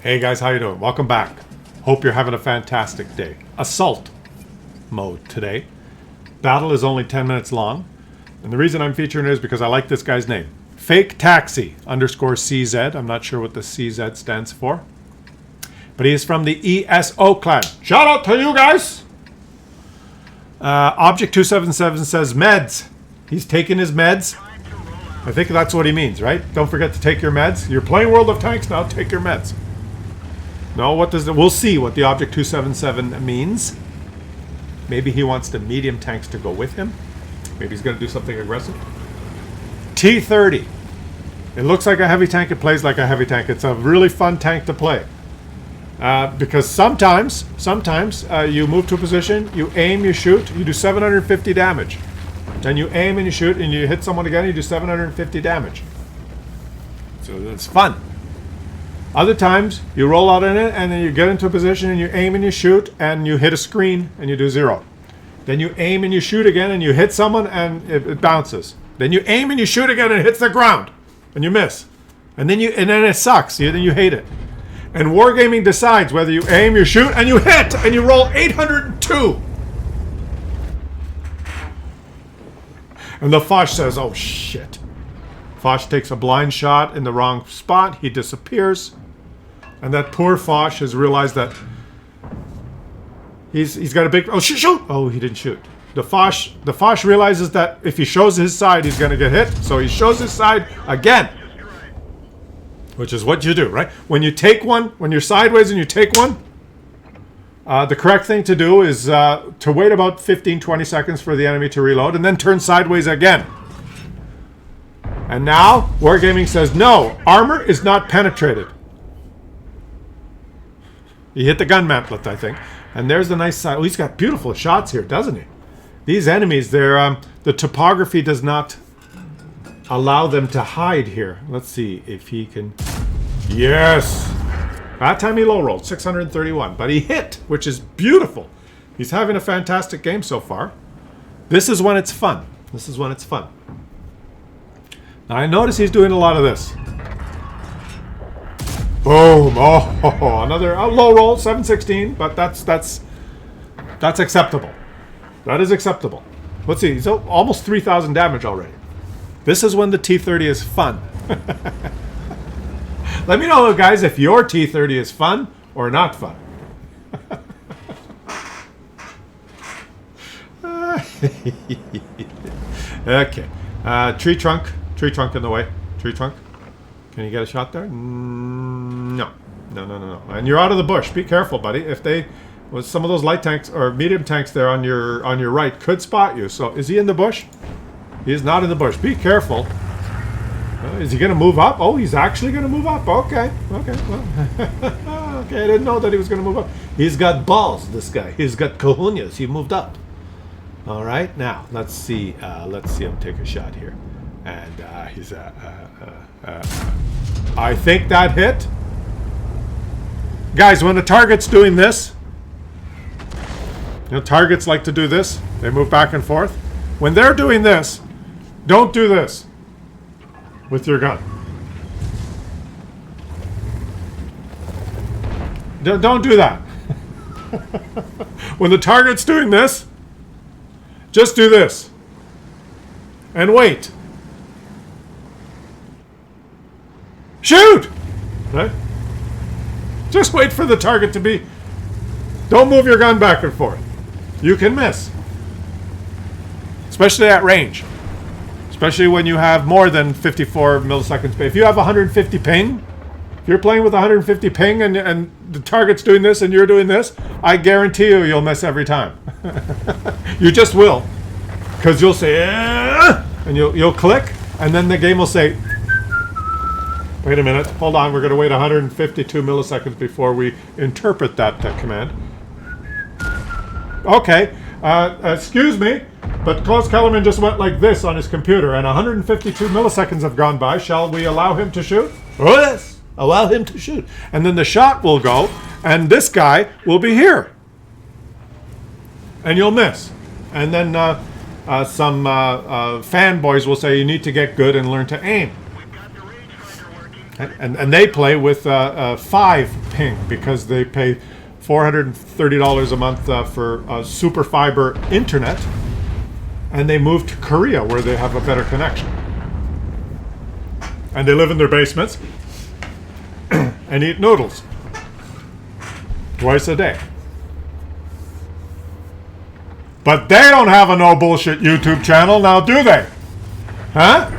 Hey guys, how you doing? Welcome back. Hope you're having a fantastic day. Assault mode today. Battle is only 10 minutes long. And the reason I'm featuring it is because I like this guy's name. Fake Taxi _CZ. I'm not sure what the CZ stands for. But he is from the ESO clan. Shout out to you guys! Object 277 says meds. He's taking his meds. I think that's what he means, right? Don't forget to take your meds. You're playing World of Tanks now, take your meds. No, what does it? We'll see what the Object 277 means. Maybe he wants the medium tanks to go with him. Maybe he's going to do something aggressive. T-30. It looks like a heavy tank. It plays like a heavy tank. It's a really fun tank to play. Because sometimes you move to a position, you aim, you shoot, you do 750 damage. Then you aim and you shoot and you hit someone again, you do 750 damage. So it's fun. Other times, you roll out in it and then you get into a position and you aim and you shoot and you hit a screen and you do 0. Then you aim and you shoot again and you hit someone and it bounces. Then you aim and you shoot again and it hits the ground and you miss. And then it sucks. Then you hate it. And Wargaming decides whether you aim, you shoot, and you hit and you roll 802. And the Foch says, oh shit. Foch takes a blind shot in the wrong spot. He disappears. And that poor Foch has realized that he's got a big... Oh, shoot! Oh, he didn't shoot. The Foch realizes that if he shows his side, he's going to get hit. So he shows his side again. Which is what you do, right? When you take one, when you're sideways and you take one, the correct thing to do is to wait about 15-20 seconds for the enemy to reload and then turn sideways again. And now, Wargaming says, no, armor is not penetrated. He hit the gun mantlet, I think. And there's the nice side. Oh, he's got beautiful shots here, doesn't he? These enemies, the topography does not allow them to hide here. Let's see if he can... Yes! That time he low rolled, 631. But he hit, which is beautiful. He's having a fantastic game so far. This is when it's fun. This is when it's fun. Now I notice he's doing a lot of this. Boom! Oh, another low roll, 716, but that's acceptable. That is acceptable. Let's see, he's almost 3,000 damage already. This is when the T-30 is fun. Let me know, guys, if your T-30 is fun or not fun. Okay. Tree trunk in the way. Tree trunk. Can you get a shot there? No. And you're out of the bush. Be careful, buddy. If they, with some of those light tanks or medium tanks there on your right, could spot you. So is he in the bush? He is not in the bush. Be careful. Is he going to move up? Oh, he's actually going to move up. Okay. Well. Okay, I didn't know that he was going to move up. He's got balls, this guy. He's got cojones. He moved up. All right, now let's see him take a shot here. And he's I think that hit. Guys, when the target's doing this, targets like to do this. They move back and forth. When they're doing this, don't do this with your gun. Don't do that. When the target's doing this, just do this. And wait. Shoot! Right? Just wait for the target to be... Don't move your gun back and forth. You can miss. Especially at range. Especially when you have more than 54 milliseconds. If you have 150 ping, if you're playing with 150 ping and the target's doing this and you're doing this, I guarantee you'll miss every time. You just will. Because you'll say, and you'll click, and then the game will say, wait a minute, hold on, we're going to wait 152 milliseconds before we interpret that command. Okay, excuse me, but Claus Kellerman just went like this on his computer, and 152 milliseconds have gone by. Shall we allow him to shoot? Oh, yes, allow him to shoot. And then the shot will go, and this guy will be here. And you'll miss. And then fanboys will say you need to get good and learn to aim. And they play with 5 ping because they pay $430 a month for super fiber internet, and they moved to Korea where they have a better connection. And they live in their basements and eat noodles twice a day. But they don't have a no bullshit YouTube channel now, do they? Huh?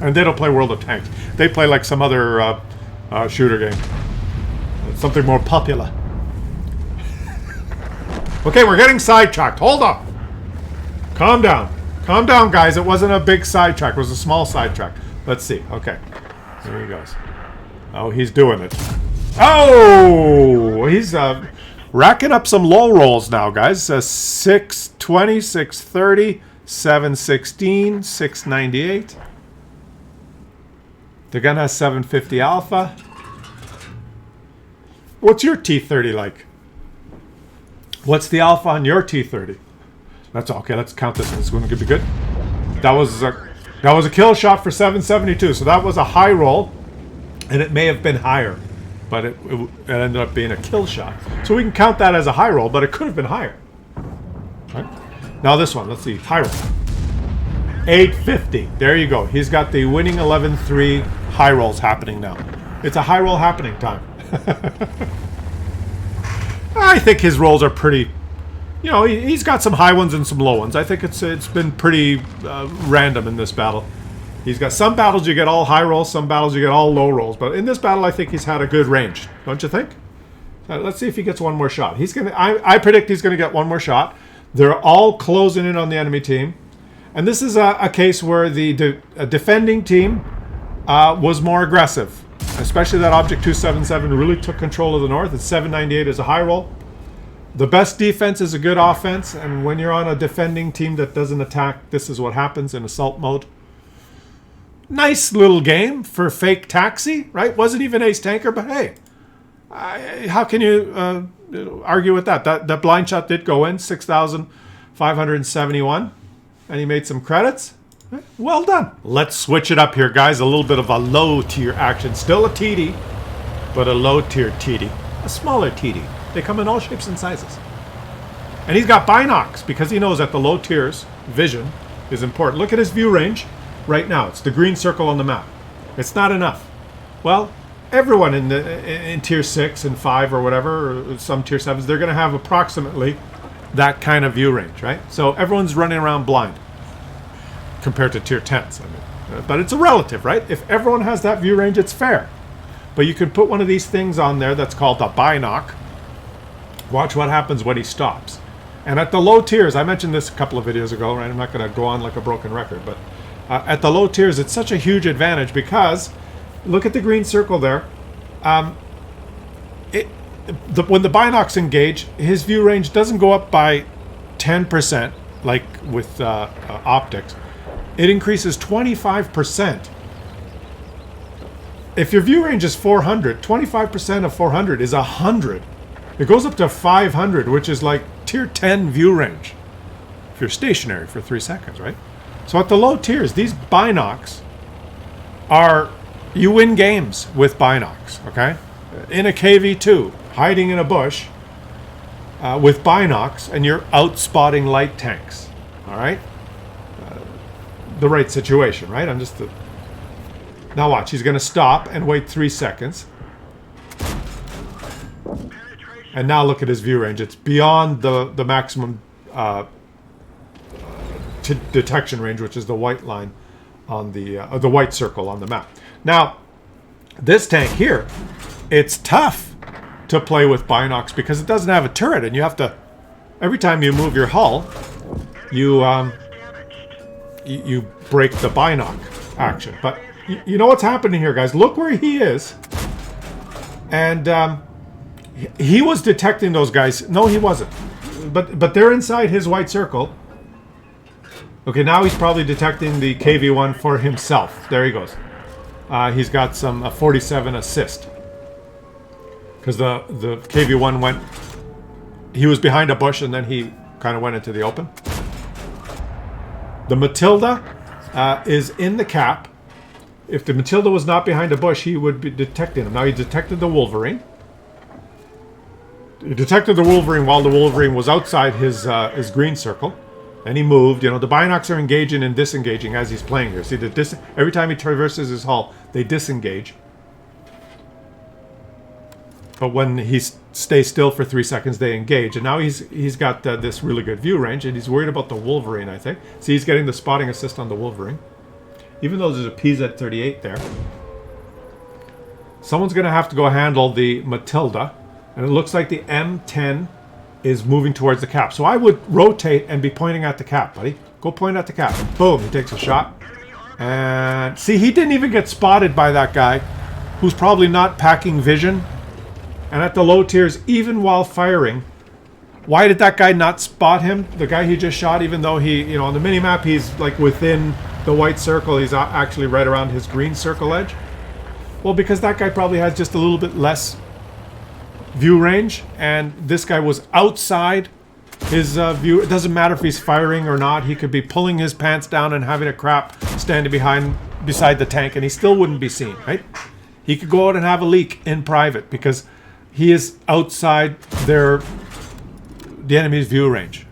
And they don't play World of Tanks. They play like some other shooter game. Something more popular. Okay, we're getting sidetracked. Hold up. Calm down. Calm down, guys. It wasn't a big sidetrack. It was a small sidetrack. Let's see. Okay. Here he goes. Oh, he's doing it. Oh! He's racking up some low rolls now, guys. 620, 630, 716, 698. They're going to have 750 alpha. What's your T30 like? What's the alpha on your T30? That's okay. Let's count this. It's going to be good. That was a kill shot for 772. So that was a high roll, and it may have been higher, but it ended up being a kill shot. So we can count that as a high roll, but it could have been higher. Right? Now this one. Let's see. High roll. 850. There you go. He's got the winning 11-3 high rolls happening now. It's a high roll happening time. I think his rolls are pretty, you know, he's got some high ones and some low ones. I think it's been pretty random in this battle. He's got some battles you get all high rolls, some battles you get all low rolls. But in this battle, I think he's had a good range. Don't you think? Let's see if he gets one more shot. I predict he's going to get one more shot. They're all closing in on the enemy team. And this is a case where the defending team was more aggressive. Especially that Object 277 really took control of the north. It's 798 is a high roll. The best defense is a good offense. And when you're on a defending team that doesn't attack, this is what happens in assault mode. Nice little game for fake taxi, right? Wasn't even ace tanker, but hey. How can you argue with that? That blind shot did go in, 6,571. And he made some credits. Well done. Let's switch it up here, guys. A little bit of a low tier action. Still a TD, but a low tier TD. A smaller TD. They come in all shapes and sizes. And he's got binocs because he knows that the low tiers vision is important. Look at his view range right now. It's the green circle on the map. It's not enough. Well, everyone in tier 6 and 5 or whatever, or some tier 7s, they're going to have approximately that kind of view range, right? So everyone's running around blind compared to tier 10s. I mean, but it's a relative, right? If everyone has that view range, it's fair. But you can put one of these things on there that's called a binoc. Watch what happens when he stops. And at the low tiers, I mentioned this a couple of videos ago, right? I'm not going to go on like a broken record, but at the low tiers, it's such a huge advantage because look at the green circle there. When the binocs engage, his view range doesn't go up by 10% like with optics. It increases 25%. If your view range is 400, 25% of 400 is 100. It goes up to 500, which is like tier 10 view range. If you're stationary for 3 seconds, right? So at the low tiers, these binocs are, you win games with binocs, okay? In a KV2, hiding in a bush with binocs, and you're out spotting light tanks, all right? The right situation, right? Now watch, he's going to stop and wait 3 seconds. And now look at his view range. It's beyond the maximum detection range, which is the white line on the white circle on the map. Now, this tank here, it's tough to play with binocs because it doesn't have a turret, and you have to, every time you move your hull, you break the binoc action. But you know what's happening here, guys? Look where he is. And he was detecting those guys. No, he wasn't. But they're inside his white circle. Okay, now he's probably detecting the KV-1 for himself. There he goes. He's got some 47 assist. Because the KV-1 went... He was behind a bush and then he kind of went into the open. The Matilda is in the cap. If the Matilda was not behind a bush, he would be detecting him. Now he detected the Wolverine. He detected the Wolverine while the Wolverine was outside his green circle. And he moved. You know, the Binocs are engaging and disengaging as he's playing here. See, every time he traverses his hull, they disengage. But when he stays still for 3 seconds, they engage. And now he's got this really good view range, and he's worried about the Wolverine, I think. See, he's getting the spotting assist on the Wolverine. Even though there's a PZ-38 there. Someone's going to have to go handle the Matilda. And it looks like the M10 is moving towards the cap. So I would rotate and be pointing at the cap, buddy. Go point at the cap. Boom, he takes a shot. And see, he didn't even get spotted by that guy, who's probably not packing vision. And at the low tiers, even while firing, why did that guy not spot him? The guy he just shot, even though he, you know, on the mini-map, he's like within the white circle. He's actually right around his green circle edge. Well, because that guy probably has just a little bit less view range, and this guy was outside his view. It doesn't matter if he's firing or not. He could be pulling his pants down and having a crap standing beside the tank, and he still wouldn't be seen, right? He could go out and have a leak in private because he is outside the enemy's view range.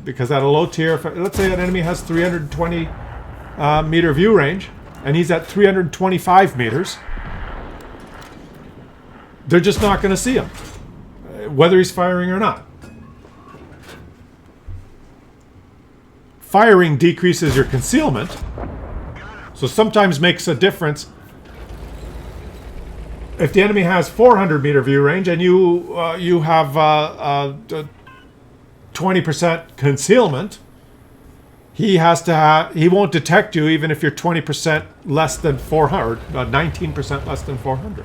Because at a low tier, let's say an enemy has 320 meter view range, and he's at 325 meters, they're just not going to see him, whether he's firing or not. Firing decreases your concealment, so sometimes makes a difference. If the enemy has 400 meter view range and you have 20% concealment, he won't detect you even if you're 20% less than 400, 19% less than 400.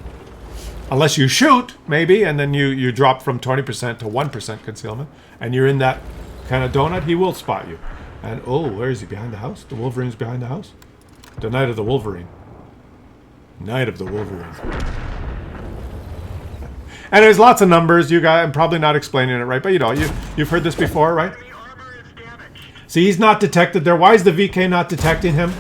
Unless you shoot, maybe, and then you drop from 20% to 1% concealment, and you're in that kind of donut, he will spot you. And, oh, where is he? Behind the house? The Wolverine's behind the house? The Night of the Wolverine. Night of the Wolverine. And there's lots of numbers. I'm probably not explaining it right, but you know, you've heard this before, right? See, he's not detected there. Why is the VK not detecting him?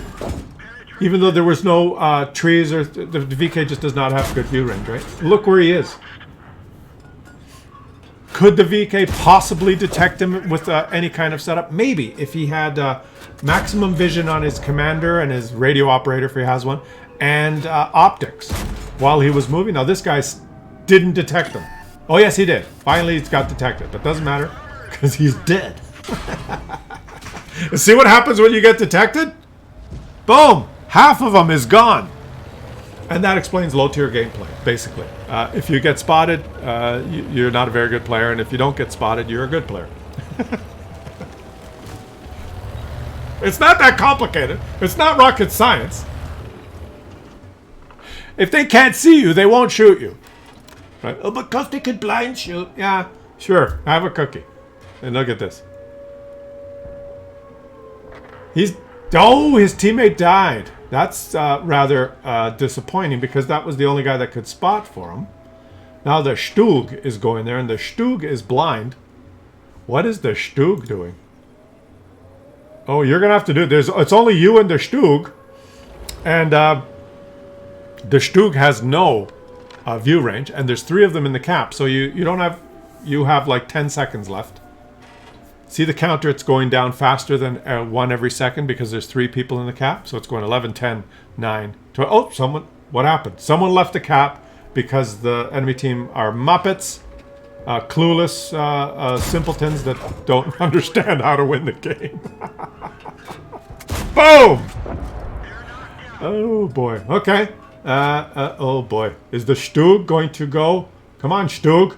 Even though there was no trees, or the VK just does not have good view range, right? Look where he is. Could the VK possibly detect him with any kind of setup? Maybe, if he had maximum vision on his commander and his radio operator, if he has one, and optics while he was moving. Now, this guy didn't detect him. Oh, yes, he did. Finally, he's got detected, but doesn't matter because he's dead. See what happens when you get detected? Boom! Half of them is gone. And that explains low-tier gameplay, basically. If you get spotted, you're not a very good player, and if you don't get spotted, you're a good player. It's not that complicated. It's not rocket science. If they can't see you, they won't shoot you. Right? Oh, because they could blind shoot. Yeah, sure. Have a cookie. And look at this. His teammate died. That's rather disappointing because that was the only guy that could spot for him. Now the Stug is going there, and the Stug is blind. What is the Stug doing? Oh, you're gonna have to do it. It's only you and the Stug, and the Stug has no view range, and there's 3 of them in the cap, so you have like 10 seconds left. See the counter, it's going down faster than 1 every second because there's 3 people in the cap. So it's going 11, 10, 9, 12. Oh, what happened? Someone left the cap because the enemy team are Muppets, clueless simpletons that don't understand how to win the game. Boom! Oh, boy. Okay. Oh, boy. Is the Stug going to go? Come on, Stug.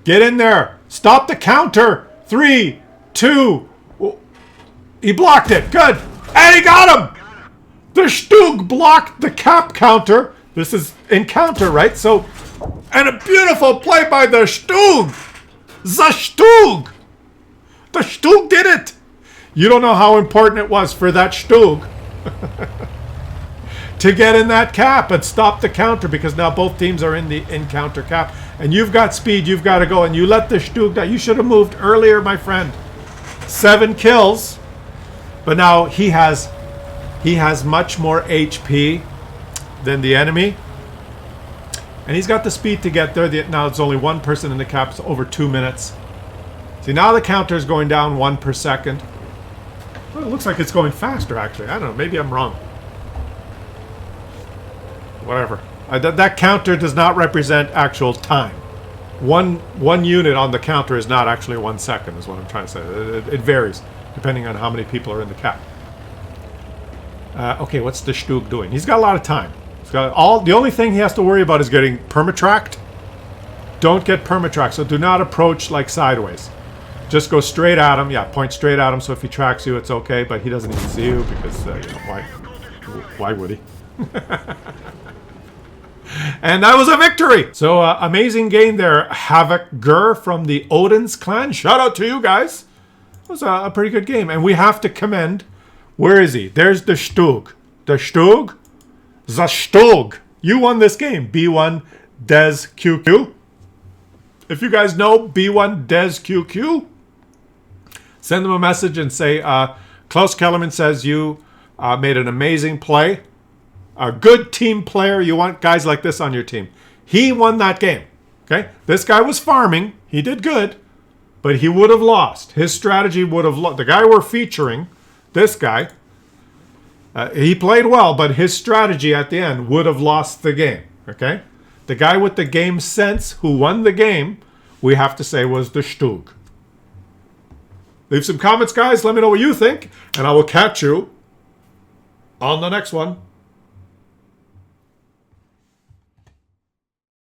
Get in there. Stop the counter. 3, 2. He blocked it. Good. And he got him. The Stug blocked the cap counter. This is encounter, right? So, and a beautiful play by the Stug. The Stug. The Stug did it. You don't know how important it was for that Stug to get in that cap and stop the counter, because now both teams are in the encounter cap. And you've got speed. You've got to go. And you let the Stug die. You should have moved earlier, my friend. 7 kills, but now he has much more HP than the enemy. And he's got the speed to get there. Now it's only one person in the cap, so over 2 minutes. See, now the counter is going down 1 per second. Well, it looks like it's going faster, actually. I don't know. Maybe I'm wrong. Whatever. That counter does not represent actual time. One unit on the counter is not actually 1 second, is what I'm trying to say. It varies, depending on how many people are in the cap. Okay, what's the Stug doing? He's got a lot of time. He's got the only thing he has to worry about is getting permatracked. Don't get permatracked, so do not approach like sideways. Just go straight at him. Yeah, point straight at him, so if he tracks you, it's okay, but he doesn't even see you because, you know, why would he? And that was a victory! So, amazing game there, Havoc Gur from the Odin's clan. Shout out to you guys. It was a pretty good game, and we have to commend... Where is he? There's the Stug. The Stug? The Stug! You won this game, B1 Des QQ. If you guys know B1 Des QQ, send them a message and say, Klaus Kellerman says you made an amazing play. A good team player. You want guys like this on your team. He won that game. Okay? This guy was farming. He did good. But he would have lost. His strategy would have lost. The guy we're featuring, this guy, he played well, but his strategy at the end would have lost the game. Okay? The guy with the game sense who won the game, we have to say was the Stug. Leave some comments, guys. Let me know what you think. And I will catch you on the next one.